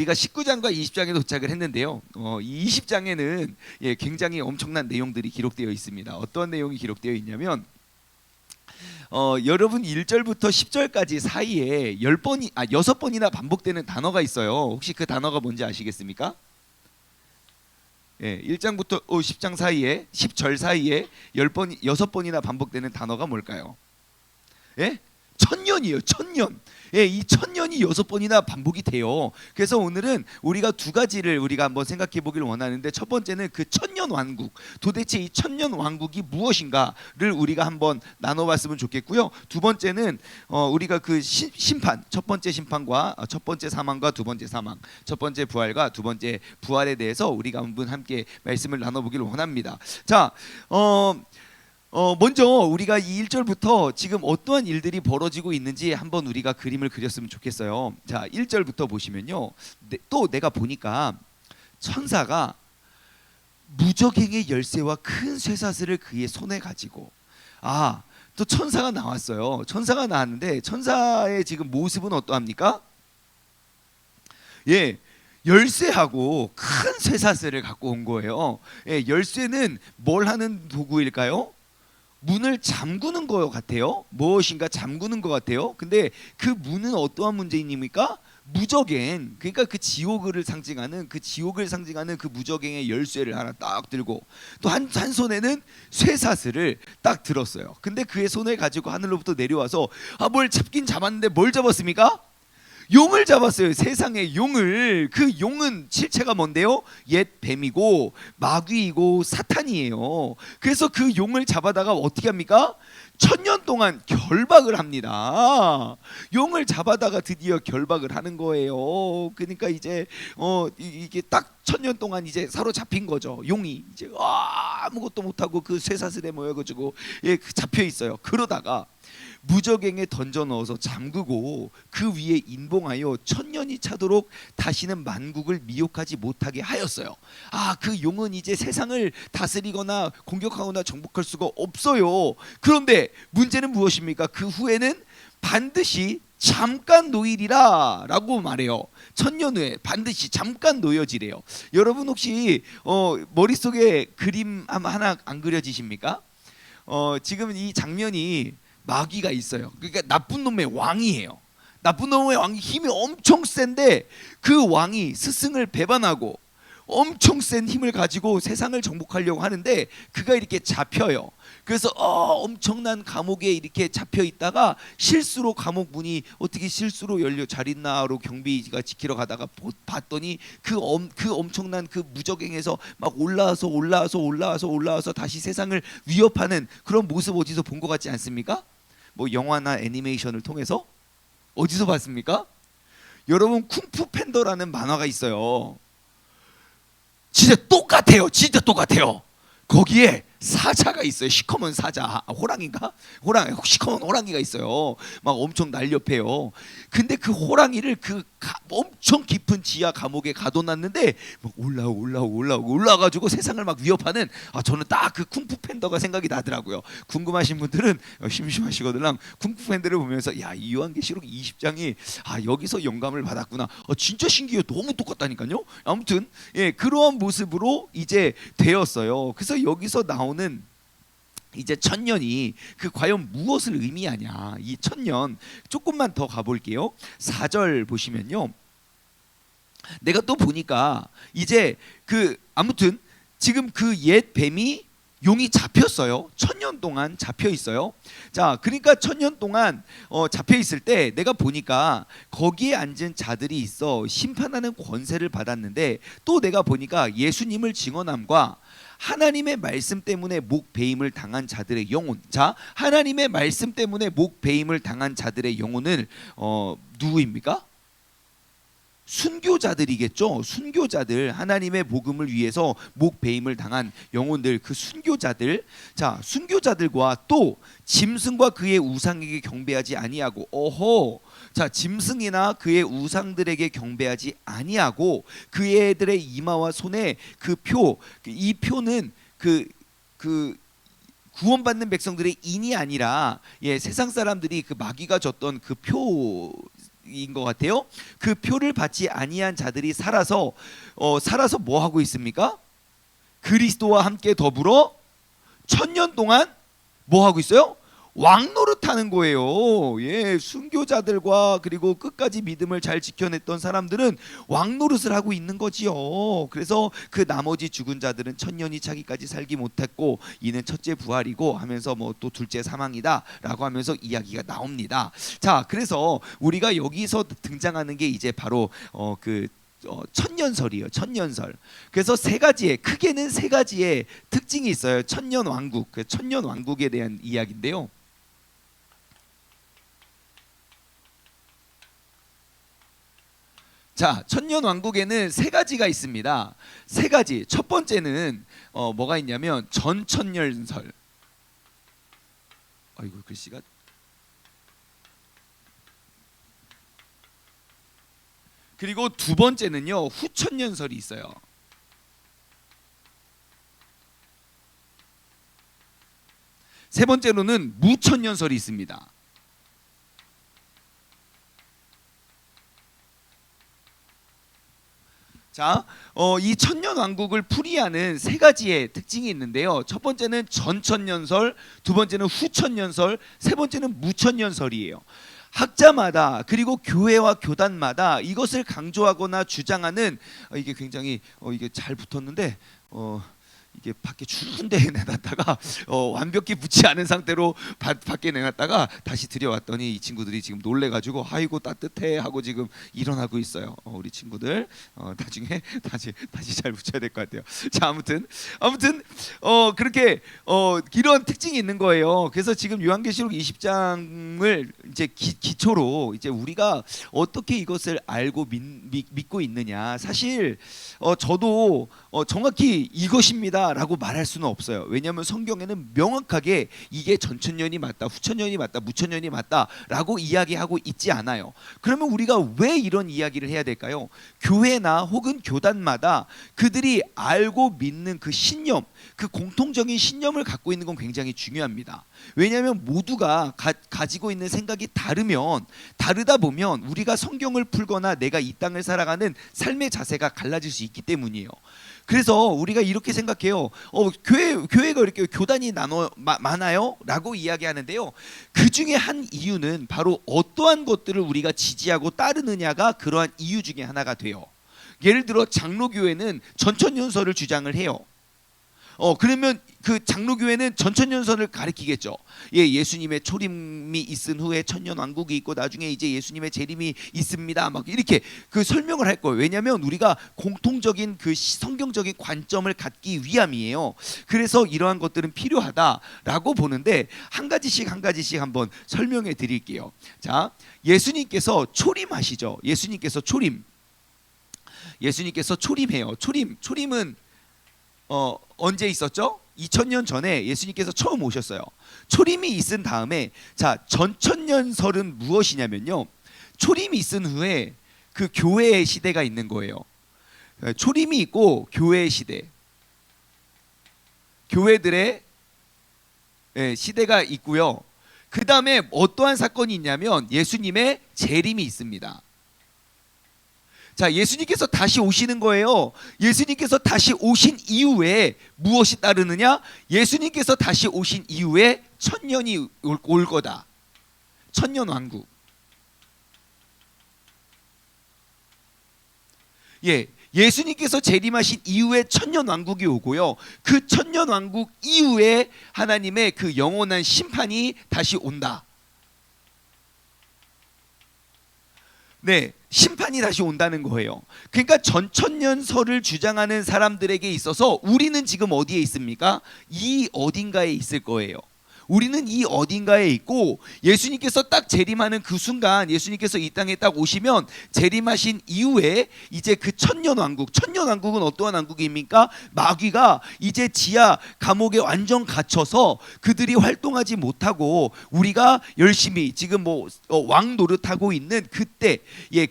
우리가 19장과 20장에 도착을 했는데요. 이 20장에는 굉장히 엄청난 내용들이 기록되어 있습니다. 어떤 내용이 기록되어 있냐면 여러분 1절부터 10절까지 사이에 6번이나 반복되는 단어가 있어요. 혹시 그 단어가 뭔지 아시겠습니까? 1장부터 10장 사이에 10절 사이에 6번이나 반복되는 단어가 뭘까요? 천년이에요. 천년. 이 천년이 6번이나 반복이 돼요. 그래서 오늘은 우리가 두 가지를 우리가 한번 생각해 보길 원하는데, 첫 번째는 그 천년 왕국, 도대체 이 천년 왕국이 무엇인가를 우리가 한번 나눠봤으면 좋겠고요. 두 번째는 우리가 그 심판, 첫 번째 심판과 첫 번째 사망과 두 번째 사망, 첫 번째 부활과 두 번째 부활에 대해서 우리가 한번 함께 말씀을 나눠보길 원합니다. 자, 먼저 우리가 이 1절부터 지금 어떠한 일들이 벌어지고 있는지 한번 우리가 그림을 그렸으면 좋겠어요. 자, 1절부터 보시면요. 또 내가 보니까 천사가 무적행의 열쇠와 큰 쇠사슬을 그의 손에 가지고, 또 천사가 나왔어요. 천사가 나왔는데 천사의 지금 모습은 어떠합니까? 열쇠하고 큰 쇠사슬을 갖고 온 거예요. 열쇠는 뭘 하는 도구일까요? 문을 잠그는 것 같아요. 무엇인가 잠그는 것 같아요. 근데 그 문은 어떠한 문제입니까? 무적행, 그러니까 그 지옥을 상징하는 그 무적행의 열쇠를 하나 딱 들고, 또 한 손에는 쇠사슬을 딱 들었어요. 근데 그의 손을 가지고 하늘로부터 내려와서 뭘 잡긴 잡았는데 뭘 잡았습니까? 용을 잡았어요. 세상의 용을. 그 용은 실체가 뭔데요? 옛 뱀이고 마귀이고 사탄이에요. 그래서 그 용을 잡아다가 어떻게 합니까? 천년 동안 결박을 합니다. 용을 잡아다가 드디어 결박을 하는 거예요. 그러니까 이제 이게 딱 천년 동안 이제 사로잡힌 거죠. 용이 이제 아무것도 못하고 그 쇠사슬에 모여가지고 잡혀 있어요. 그러다가 무적행에 던져 넣어서 잠그고 그 위에 인봉하여 천년이 차도록 다시는 만국을 미혹하지 못하게 하였어요. 그 용은 이제 세상을 다스리거나 공격하거나 정복할 수가 없어요. 그런데 문제는 무엇입니까? 그 후에는 반드시 잠깐 놓이리라 라고 말해요. 천년 후에 반드시 잠깐 놓여지래요. 여러분 혹시 머릿속에 그림 하나 안 그려지십니까? 지금 이 장면이 마귀가 있어요. 그러니까 나쁜 놈의 왕이에요. 나쁜 놈의 왕이 힘이 엄청 센데 그 왕이 스승을 배반하고 엄청 센 힘을 가지고 세상을 정복하려고 하는데 그가 이렇게 잡혀요. 그래서 엄청난 감옥에 이렇게 잡혀 있다가 실수로 감옥 문이 어떻게 실수로 열려 잘 있나로 경비가 지키러 가다가 봤더니 그 엄청난 그 무적행에서 막 올라와서 다시 세상을 위협하는 그런 모습 어디서 본 것 같지 않습니까? 뭐 영화나 애니메이션을 통해서 어디서 봤습니까? 여러분 쿵푸 팬더라는 만화가 있어요. 진짜 똑같아요. 거기에 사자가 있어요. 시커먼 사자, 호랑이인가? 시커먼 호랑이가 있어요. 막 엄청 날렵해요. 근데 그 호랑이를 엄청 깊은 지하 감옥에 가둬놨는데 막 올라가지고 세상을 막 위협하는, 저는 딱 그 쿵푸 팬더가 생각이 나더라고요. 궁금하신 분들은 심심하시거든요. 쿵푸 팬더를 보면서 이 요한계시록 20장이 여기서 영감을 받았구나. 진짜 신기해요. 너무 똑같다니까요. 아무튼 그러한 모습으로 이제 되었어요. 그래서 여기서 나오는 이제 천년이 과연 무엇을 의미하냐. 이 천년 조금만 더 가볼게요. 4절 보시면요, 내가 또 보니까 이제 아무튼 지금 그 옛 뱀이 용이 잡혔어요. 천년 동안 잡혀 있어요. 자, 그러니까 천년 동안 잡혀 있을 때 내가 보니까 거기에 앉은 자들이 있어 심판하는 권세를 받았는데, 또 내가 보니까 예수님을 증언함과 하나님의 말씀 때문에 목 베임을 당한 자들의 영혼. 자, 하나님의 말씀 때문에 목 베임을 당한 자들의 영혼은 누구입니까? 순교자들이겠죠. 순교자들, 하나님의 복음을 위해서 목 베임을 당한 영혼들, 그 순교자들. 자, 순교자들과 또 짐승과 그의 우상에게 경배하지 아니하고, 자, 짐승이나 그의 우상들에게 경배하지 아니하고 그애들의 이마와 손에 그 표, 이 표는 그 구원받는 백성들의 인이 아니라 세상 사람들이 그 마귀가 줬던 그 표, 이야기인 것 같아요. 그 표를 받지 아니한 자들이 살아서 뭐 하고 있습니까? 그리스도와 함께 더불어 1000년 동안 뭐 하고 있어요? 왕노릇하는 거예요. 예, 순교자들과 그리고 끝까지 믿음을 잘 지켜냈던 사람들은 왕노릇을 하고 있는 거지요. 그래서 그 나머지 죽은 자들은 1000년이 차기까지 살기 못했고 이는 첫째 부활이고 하면서 뭐 또 둘째 사망이다라고 하면서 이야기가 나옵니다. 자, 그래서 우리가 여기서 등장하는 게 이제 바로 천년설이에요. 천년설. 그래서 크게는 세 가지의 특징이 있어요. 천년 왕국, 천년 왕국에 대한 이야기인데요. 자, 천년 왕국에는 세 가지가 있습니다. 세 가지. 첫 번째는 뭐가 있냐면 전천년설. 아이고 글씨가. 그리고 두 번째는요 후천년설이 있어요. 세 번째로는 무천년설이 있습니다. 자, 이 천년왕국을 풀이하는 세 가지의 특징이 있는데요. 첫 번째는 전천년설, 두 번째는 후천년설, 세 번째는 무천년설이에요. 학자마다 그리고 교회와 교단마다 이것을 강조하거나 주장하는 이게 굉장히 이게 잘 붙었는데 이게 밖에 추운 데에 내놨다가 완벽히 붙지 않은 상태로 밖에 내놨다가 다시 들여왔더니 이 친구들이 지금 놀래가지고 아이고 따뜻해 하고 지금 일어나고 있어요. 우리 친구들 나중에 다시 잘 붙여야 될 것 같아요. 자, 아무튼 그렇게 이런 특징이 있는 거예요. 그래서 지금 요한계시록 20장을 이제 기초로 이제 우리가 어떻게 이것을 알고 믿고 있느냐. 사실 저도 정확히 이것입니다라고 말할 수는 없어요. 왜냐하면 성경에는 명확하게 이게 전천년이 맞다, 후천년이 맞다, 무천년이 맞다라고 이야기하고 있지 않아요. 그러면 우리가 왜 이런 이야기를 해야 될까요? 교회나 혹은 교단마다 그들이 알고 믿는 그 신념, 그 공통적인 신념을 갖고 있는 건 굉장히 중요합니다. 왜냐하면 모두가 가지고 있는 생각이 다르다 보면 우리가 성경을 풀거나 내가 이 땅을 살아가는 삶의 자세가 갈라질 수 있기 때문이에요. 그래서 우리가 이렇게 생각해요. 교회가 이렇게 교단이 많아요? 라고 이야기하는데요. 그 중에 한 이유는 바로 어떠한 것들을 우리가 지지하고 따르느냐가 그러한 이유 중에 하나가 돼요. 예를 들어 장로교회는 전천년설을 주장을 해요. 그러면 그 장로교회는 전천년설을 가리키겠죠. 예수님의 초림이 있은 후에 천년왕국이 있고 나중에 이제 예수님의 재림이 있습니다. 막 이렇게 그 설명을 할 거예요. 왜냐하면 우리가 공통적인 그 성경적인 관점을 갖기 위함이에요. 그래서 이러한 것들은 필요하다라고 보는데 한 가지씩 한번 설명해 드릴게요. 자, 예수님께서 초림하시죠. 예수님께서 초림해요. 초림은 언제 있었죠? 2000년 전에 예수님께서 처음 오셨어요. 초림이 있은 다음에 자, 전천년설은 무엇이냐면요. 초림이 있은 후에 그 교회의 시대가 있는 거예요. 초림이 있고 교회의 시대. 교회들의 시대가 있고요. 그 다음에 어떠한 사건이 있냐면 예수님의 재림이 있습니다. 자, 예수님께서 다시 오시는 거예요. 예수님께서 다시 오신 이후에 무엇이 따르느냐? 예수님께서 다시 오신 이후에 천년이 올 거다. 천년 왕국. 예수님께서 재림하신 이후에 천년 왕국이 오고요. 그 천년 왕국 이후에 하나님의 그 영원한 심판이 다시 온다. 심판이 다시 온다는 거예요. 그러니까 전천년설을 주장하는 사람들에게 있어서 우리는 지금 어디에 있습니까? 이 어딘가에 있을 거예요. 우리는 이 어딘가에 있고 예수님께서 딱 재림하는 그 순간 예수님께서 이 땅에 딱 오시면 재림하신 이후에 이제 그 천년왕국은 어떠한 왕국입니까? 마귀가 이제 지하 감옥에 완전 갇혀서 그들이 활동하지 못하고 우리가 열심히 지금 왕 노릇하고 있는 그때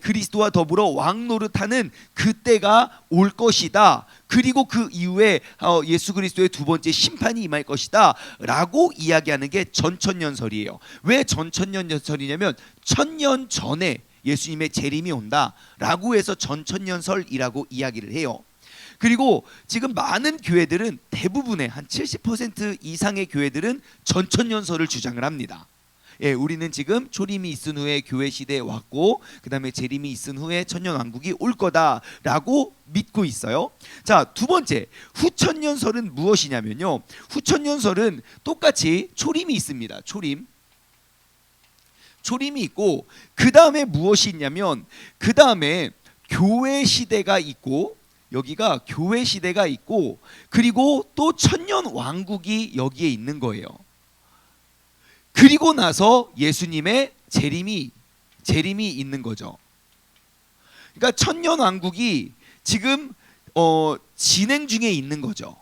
그리스도와 더불어 왕 노릇하는 그때가 올 것이다. 그리고 그 이후에 예수 그리스도의 두 번째 심판이 임할 것이다 라고 이야기하는 게 전천년설이에요. 왜 전천년설이냐면 1000년 전에 예수님의 재림이 온다라고 해서 전천년설이라고 이야기를 해요. 그리고 지금 많은 교회들은 대부분의 한 70% 이상의 교회들은 전천년설을 주장을 합니다. 예, 우리는 지금 초림이 있은 후에 교회 시대에 왔고 그 다음에 재림이 있은 후에 천년왕국이 올 거다라고 믿고 있어요. 자, 두 번째, 후천년설은 무엇이냐면요, 후천년설은 똑같이 초림이 있습니다. 초림이 있고 그 다음에 무엇이 있냐면 그 다음에 교회 시대가 있고, 여기가 교회 시대가 있고 그리고 또 천년왕국이 여기에 있는 거예요. 그리고 나서 예수님의 재림이 있는 거죠. 그러니까 천년왕국이 지금 진행 중에 있는 거죠.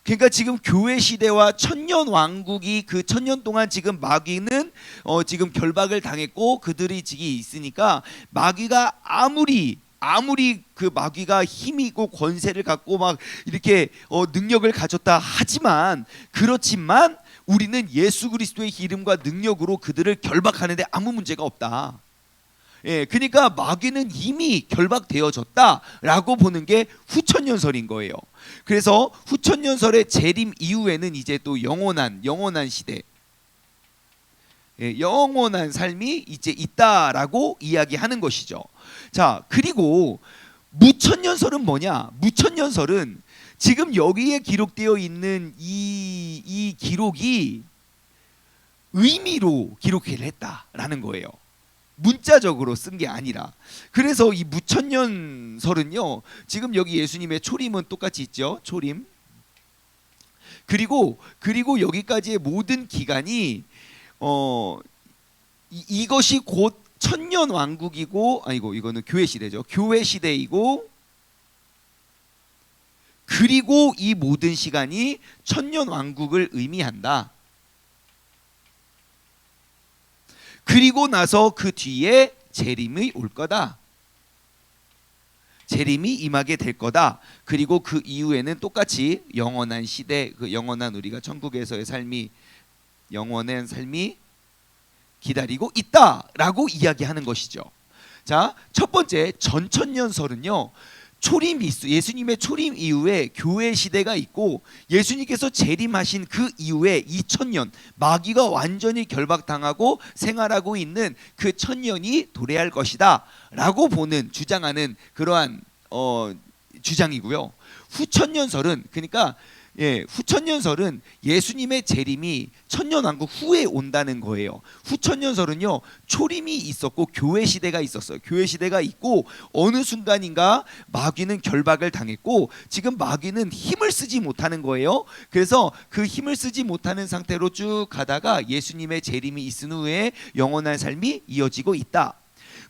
그러니까 지금 교회 시대와 천년왕국이 그 천년 동안 지금 마귀는 지금 결박을 당했고 그들이 지금 있으니까 마귀가 아무리 그 마귀가 힘이 있고 권세를 갖고 막 이렇게 능력을 가졌다 하지만, 그렇지만 우리는 예수 그리스도의 이름과 능력으로 그들을 결박하는데 아무 문제가 없다. 예, 그러니까 마귀는 이미 결박되어졌다라고 보는 게 후천년설인 거예요. 그래서 후천년설의 재림 이후에는 이제 또 영원한 시대, 예, 영원한 삶이 이제 있다라고 이야기하는 것이죠. 자, 그리고 무천년설은 뭐냐? 무천년설은 지금 여기에 기록되어 있는 이 기록이 의미로 기록을 했다라는 거예요. 문자적으로 쓴 게 아니라. 그래서 이 무천년설은요, 지금 여기 예수님의 초림은 똑같이 있죠. 초림. 그리고 여기까지의 모든 기간이 이것이 곧 천년왕국이고, 아니고 이거는 교회 시대죠. 교회 시대이고, 그리고 이 모든 시간이 천년왕국을 의미한다. 그리고 나서 그 뒤에 재림이 올 거다. 재림이 임하게 될 거다. 그리고 그 이후에는 똑같이 영원한 시대, 그 영원한 우리가 천국에서의 삶이, 영원한 삶이 기다리고 있다라고 이야기하는 것이죠. 자, 첫 번째 전천년설은요, 예수님의 초림 이후에 교회 시대가 있고 예수님께서 재림하신 그 이후에 2000년 마귀가 완전히 결박당하고 생활하고 있는 그 천년이 도래할 것이다 라고 주장하는 그러한 주장이고요. 후천년설은, 그러니까 후천년설은 예수님의 재림이 천년왕국 후에 온다는 거예요. 후천년설은요, 초림이 있었고 교회 시대가 있었어요. 교회 시대가 있고 어느 순간인가 마귀는 결박을 당했고 지금 마귀는 힘을 쓰지 못하는 거예요. 그래서 그 힘을 쓰지 못하는 상태로 쭉 가다가 예수님의 재림이 있은 후에 영원한 삶이 이어지고 있다.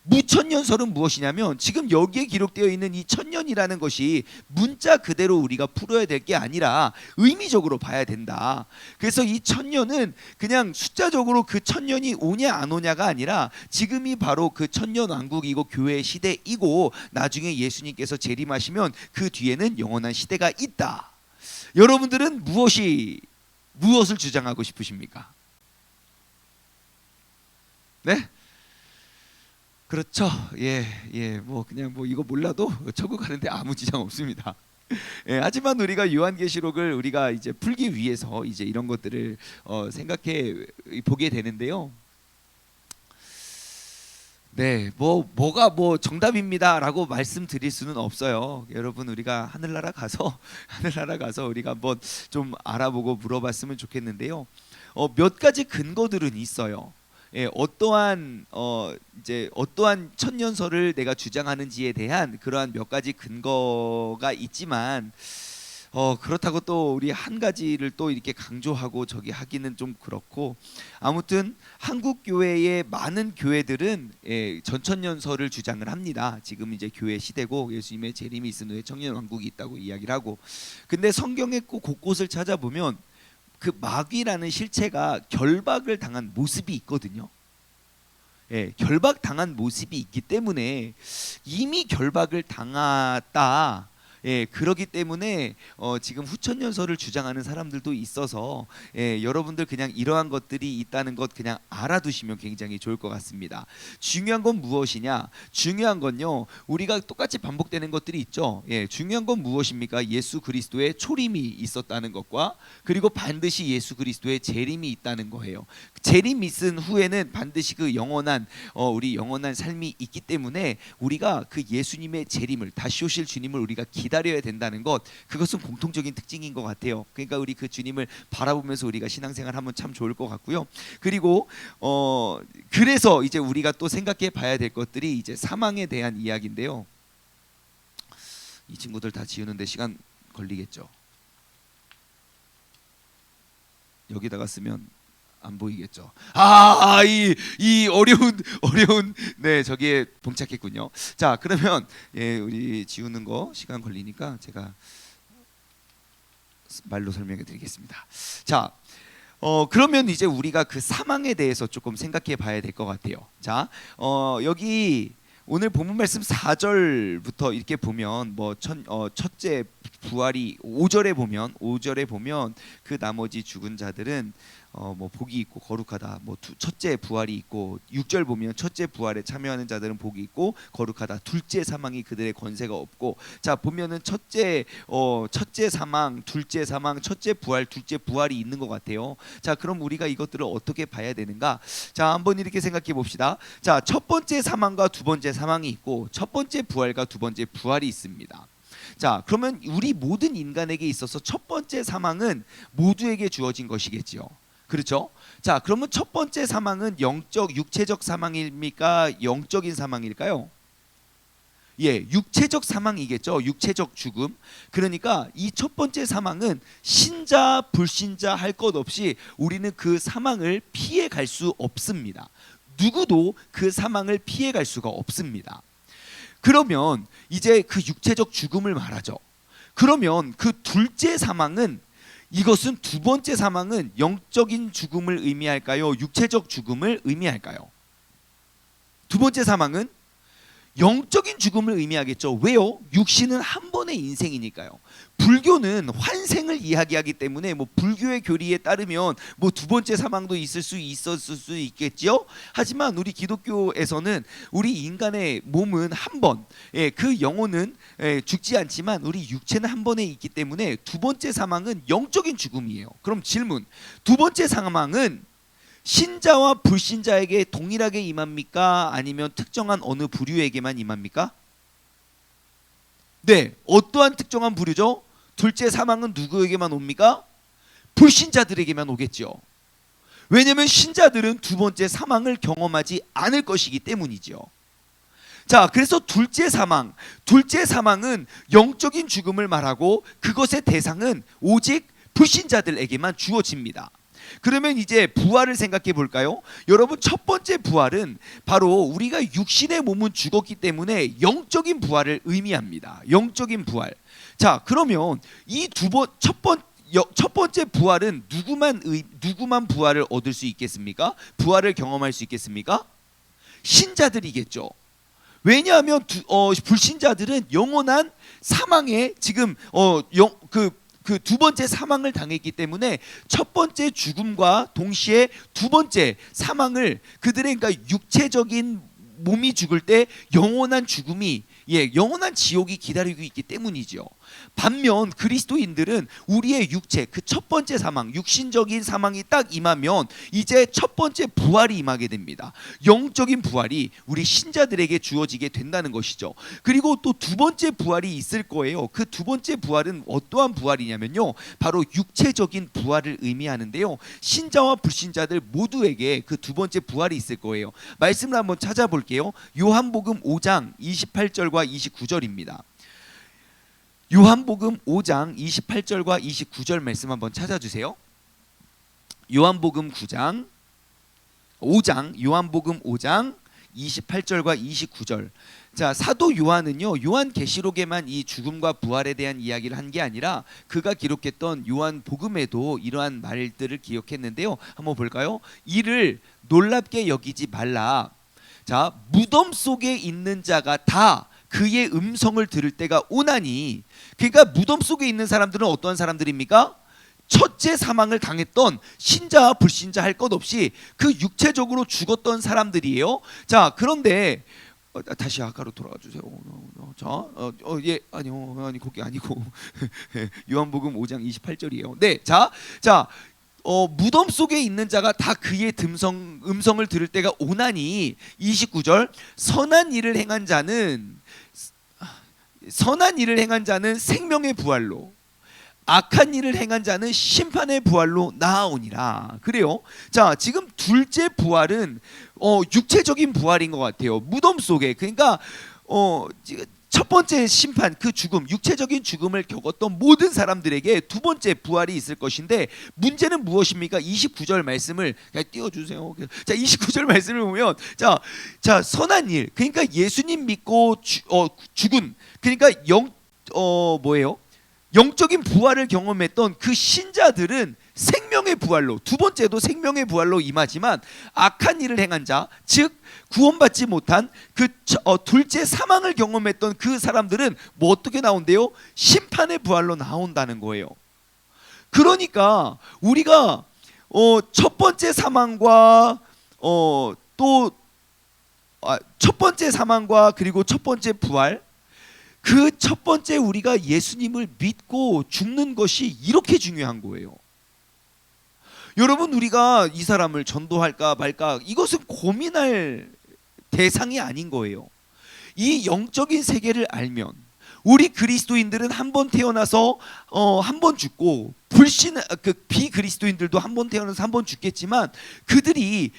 무천년설은 무엇이냐면 지금 여기에 기록되어 있는 이 천년이라는 것이 문자 그대로 우리가 풀어야 될 게 아니라 의미적으로 봐야 된다. 그래서 이 천년은 그냥 숫자적으로 그 천년이 오냐 안 오냐가 아니라 지금이 바로 그 천년왕국이고 교회 시대이고 나중에 예수님께서 재림하시면 그 뒤에는 영원한 시대가 있다. 여러분들은 무엇을 주장하고 싶으십니까? 네? 그렇죠. 뭐 그냥 뭐 이거 몰라도 천국 가는데 아무 지장 없습니다. 하지만 우리가 요한계시록을 우리가 이제 풀기 위해서 이제 이런 것들을 생각해 보게 되는데요. 네, 뭐가 정답입니다라고 말씀드릴 수는 없어요. 여러분, 우리가 하늘나라 가서 우리가 한번 좀 알아보고 물어봤으면 좋겠는데요. 몇 가지 근거들은 있어요. 어떠한 천년설을 내가 주장하는지에 대한 그러한 몇 가지 근거가 있지만 그렇다고 또 우리 한 가지를 또 이렇게 강조하고 저기 하기는 좀 그렇고, 아무튼 한국 교회의 많은 교회들은 전천년설을 주장을 합니다. 지금 이제 교회 시대고 예수님의 재림이 있은 후에 천년왕국이 있다고 이야기를 하고, 근데 성경의 곳곳을 찾아보면 그 마귀라는 실체가 결박을 당한 모습이 있거든요. 결박당한 모습이 있기 때문에 이미 결박을 당했다, 그러기 때문에 지금 후천연설을 주장하는 사람들도 있어서 여러분들 그냥 이러한 것들이 있다는 것 그냥 알아두시면 굉장히 좋을 것 같습니다. 중요한 건 무엇이냐? 중요한 건요, 우리가 똑같이 반복되는 것들이 있죠. 중요한 건 무엇입니까? 예수 그리스도의 초림이 있었다는 것과 그리고 반드시 예수 그리스도의 재림이 있다는 거예요. 재림 있은 후에는 반드시 그 영원한 우리 영원한 삶이 있기 때문에 우리가 그 예수님의 재림을, 다시 오실 주님을 우리가 기다려야 된다는 것, 그것은 공통적인 특징인 것 같아요. 그러니까 우리 그 주님을 바라보면서 우리가 신앙생활 하면 참 좋을 것 같고요. 그리고 그래서 이제 우리가 또 생각해 봐야 될 것들이 이제 사망에 대한 이야기인데요. 이 친구들 다 지우는데 시간 걸리겠죠. 여기다가 쓰면 안 보이겠죠. 이 어려운 네, 저기에 봉착했군요. 자, 그러면 우리 지우는 거 시간 걸리니까 제가 말로 설명해 드리겠습니다. 자, 그러면 이제 우리가 그 사망에 대해서 조금 생각해 봐야 될 것 같아요. 자, 여기 오늘 본문 말씀 4절부터 이렇게 보면 첫째 부활이 5절에 보면 그 나머지 죽은 자들은 복이 있고 거룩하다. 첫째 부활이 있고 6절 보면 첫째 부활에 참여하는 자들은 복이 있고 거룩하다. 둘째 사망이 그들의 권세가 없고. 자, 보면은 첫째 사망, 둘째 사망, 첫째 부활, 둘째 부활이 있는 것 같아요. 자, 그럼 우리가 이것들을 어떻게 봐야 되는가? 자, 한번 이렇게 생각해 봅시다. 자, 첫 번째 사망과 두 번째 사망이 있고 첫 번째 부활과 두 번째 부활이 있습니다. 자, 그러면 우리 모든 인간에게 있어서 첫 번째 사망은 모두에게 주어진 것이겠지요. 그렇죠? 자, 그러면 첫 번째 사망은 육체적 사망입니까? 영적인 사망일까요? 육체적 사망이겠죠. 육체적 죽음. 그러니까 이 첫 번째 사망은 신자 불신자 할 것 없이 우리는 그 사망을 피해 갈 수 없습니다. 누구도 그 사망을 피해 갈 수가 없습니다. 그러면 이제 그 육체적 죽음을 말하죠. 그러면 그 둘째 사망은, 이것은 두 번째 사망은 영적인 죽음을 의미할까요? 육체적 죽음을 의미할까요? 두 번째 사망은 영적인 죽음을 의미하겠죠. 왜요? 육신은 한 번의 인생이니까요. 불교는 환생을 이야기하기 때문에 불교의 교리에 따르면 두 번째 사망도 있었을 수 있겠지요. 하지만 우리 기독교에서는 우리 인간의 몸은 한 번, 그 영혼은 죽지 않지만 우리 육체는 한 번에 있기 때문에 두 번째 사망은 영적인 죽음이에요. 그럼 질문, 두 번째 사망은 신자와 불신자에게 동일하게 임합니까? 아니면 특정한 어느 부류에게만 임합니까? 네, 어떠한 특정한 부류죠? 둘째 사망은 누구에게만 옵니까? 불신자들에게만 오겠죠. 왜냐하면 신자들은 두 번째 사망을 경험하지 않을 것이기 때문이죠. 자, 그래서 둘째 사망은 영적인 죽음을 말하고 그것의 대상은 오직 불신자들에게만 주어집니다. 그러면 이제 부활을 생각해 볼까요? 여러분, 첫 번째 부활은 바로 우리가 육신의 몸은 죽었기 때문에 영적인 부활을 의미합니다. 영적인 부활. 자, 그러면 이 첫 번째 부활은 누구만 부활을 얻을 수 있겠습니까? 부활을 경험할 수 있겠습니까? 신자들이겠죠. 왜냐하면 불신자들은 영원한 사망에 지금 그 두 번째 사망을 당했기 때문에 첫 번째 죽음과 동시에 두 번째 사망을 그들의, 그러니까 육체적인 몸이 죽을 때 영원한 죽음이, 영원한 지옥이 기다리고 있기 때문이죠. 반면 그리스도인들은 우리의 육체, 그 첫 번째 사망, 육신적인 사망이 딱 임하면 이제 첫 번째 부활이 임하게 됩니다. 영적인 부활이 우리 신자들에게 주어지게 된다는 것이죠. 그리고 또 두 번째 부활이 있을 거예요. 그 두 번째 부활은 어떠한 부활이냐면요, 바로 육체적인 부활을 의미하는데요, 신자와 불신자들 모두에게 그 두 번째 부활이 있을 거예요. 말씀을 한번 찾아볼게요. 요한복음 5장 28절과 29절입니다. 요한복음 5장 28절과 29절 말씀 한번 찾아주세요. 요한복음 5장 28절과 29절. 자, 사도 요한은요, 요한계시록에만 이 죽음과 부활에 대한 이야기를 한 게 아니라 그가 기록했던 요한복음에도 이러한 말들을 기억했는데요. 한번 볼까요? 이를 놀랍게 여기지 말라. 자, 무덤 속에 있는 자가 다 그의 음성을 들을 때가 오나니. 그러니까 무덤 속에 있는 사람들은 어떠한 사람들입니까? 첫째 사망을 당했던 신자와 불신자 할 것 없이 그 육체적으로 죽었던 사람들이에요. 자, 그런데 다시 아까로 돌아가 주세요. 자, 예, 아니요, 아니 그게 아니고 요한복음 5장 28절이에요. 네, 자, 무덤 속에 있는 자가 다 그의 음성을 들을 때가 오나니. 29절, 선한 일을 행한 자는 생명의 부활로, 악한 일을 행한 자는 심판의 부활로 나아오니라. 그래요. 자, 지금 둘째 부활은 육체적인 부활인 것 같아요. 무덤 속에. 그러니까 첫 번째 심판, 그 죽음, 육체적인 죽음을 겪었던 모든 사람들에게 두 번째 부활이 있을 것인데, 문제는 무엇입니까? 29절 말씀을 그냥 띄워주세요. 자, 29절 말씀을 보면, 자, 선한 일, 그러니까 예수님 믿고 죽은, 그러니까 뭐예요? 영적인 부활을 경험했던 그 신자들은 생명의 부활로, 두 번째도 생명의 부활로 임하지만, 악한 일을 행한 자, 즉 구원받지 못한 그 둘째 사망을 경험했던 그 사람들은 뭐 어떻게 나온대요? 심판의 부활로 나온다는 거예요. 그러니까 우리가 첫 번째 사망과 첫 번째 사망과 그리고 첫 번째 부활, 그 첫 번째 우리가 예수님을 믿고 죽는 것이 이렇게 중요한 거예요. 여러분, 우리가 이 사람을 전도할까 말까, 이것은 고민할 대상이 아닌 거예요. 이 영적인 세계를 알면 우리 그리스도인들은 한 번 태어나서 한 번 죽고, 비그리스도인들도 한 번 태어나서 한 번 죽겠지만, 그들이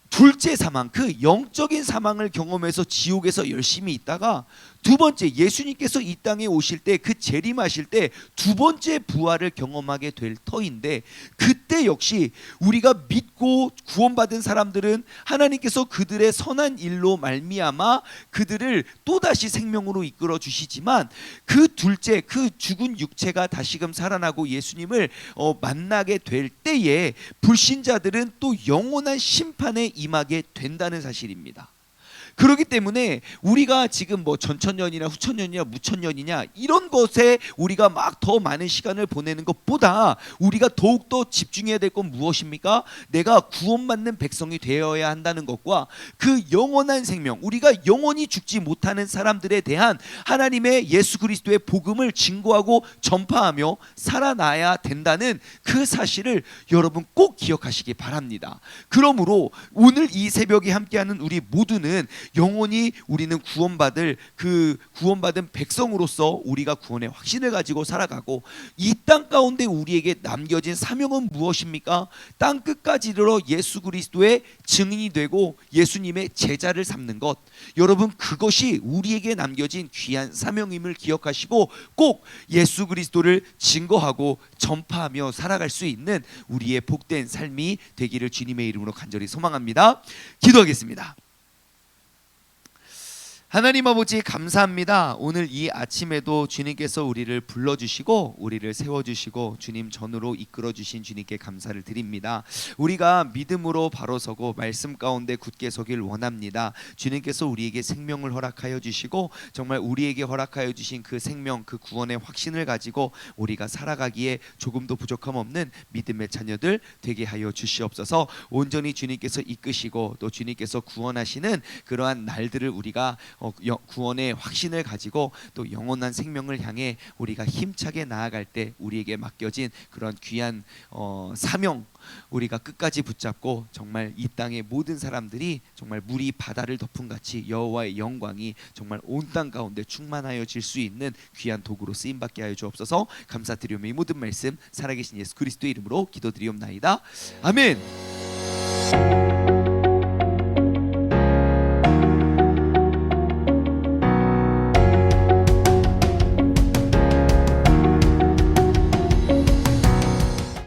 둘째 사망, 그 영적인 사망을 경험해서 지옥에서 열심히 있다가 두 번째 예수님께서 이 땅에 오실 때, 그 재림하실 때 두 번째 부활을 경험하게 될 터인데, 그때 역시 우리가 믿고 구원받은 사람들은 하나님께서 그들의 선한 일로 말미암아 그들을 또다시 생명으로 이끌어 주시지만, 그 둘째, 그 죽은 육체가 다시금 살아나고 예수님을 만나게 될 때에 불신자들은 또 영원한 심판에 임하게 된다는 사실입니다. 그렇기 때문에 우리가 지금 뭐 전천년이나 후천년이냐 무천년이냐 이런 것에 우리가 막 더 많은 시간을 보내는 것보다 우리가 더욱더 집중해야 될 건 무엇입니까? 내가 구원받는 백성이 되어야 한다는 것과 그 영원한 생명, 우리가 영원히 죽지 못하는 사람들에 대한 하나님의 예수 그리스도의 복음을 증거하고 전파하며 살아나야 된다는 그 사실을 여러분 꼭 기억하시기 바랍니다. 그러므로 오늘 이 새벽에 함께하는 우리 모두는 영원히 우리는 구원받은 백성으로서 우리가 구원의 확신을 가지고 살아가고, 이 땅 가운데 우리에게 남겨진 사명은 무엇입니까? 땅 끝까지 이르러 예수 그리스도의 증인이 되고 예수님의 제자를 삼는 것. 여러분, 그것이 우리에게 남겨진 귀한 사명임을 기억하시고 꼭 예수 그리스도를 증거하고 전파하며 살아갈 수 있는 우리의 복된 삶이 되기를 주님의 이름으로 간절히 소망합니다. 기도하겠습니다. 하나님 아버지, 감사합니다. 오늘 이 아침에도 주님께서 우리를 불러주시고 우리를 세워주시고 주님 전으로 이끌어주신 주님께 감사를 드립니다. 우리가 믿음으로 바로 서고 말씀 가운데 굳게 서길 원합니다. 주님께서 우리에게 생명을 허락하여 주시고 정말 우리에게 허락하여 주신 그 생명, 그 구원의 확신을 가지고 우리가 살아가기에 조금도 부족함 없는 믿음의 자녀들 되게 하여 주시옵소서. 온전히 주님께서 이끄시고 또 주님께서 구원하시는 그러한 날들을 우리가 구원의 확신을 가지고 또 영원한 생명을 향해 우리가 힘차게 나아갈 때 우리에게 맡겨진 그런 귀한 사명, 우리가 끝까지 붙잡고 정말 이 땅의 모든 사람들이 정말 물이 바다를 덮은 같이 여호와의 영광이 정말 온 땅 가운데 충만하여질 수 있는 귀한 도구로 쓰임받게 하여 주옵소서. 감사드리오며 이 모든 말씀 살아계신 예수 그리스도의 이름으로 기도드리옵나이다. 아멘.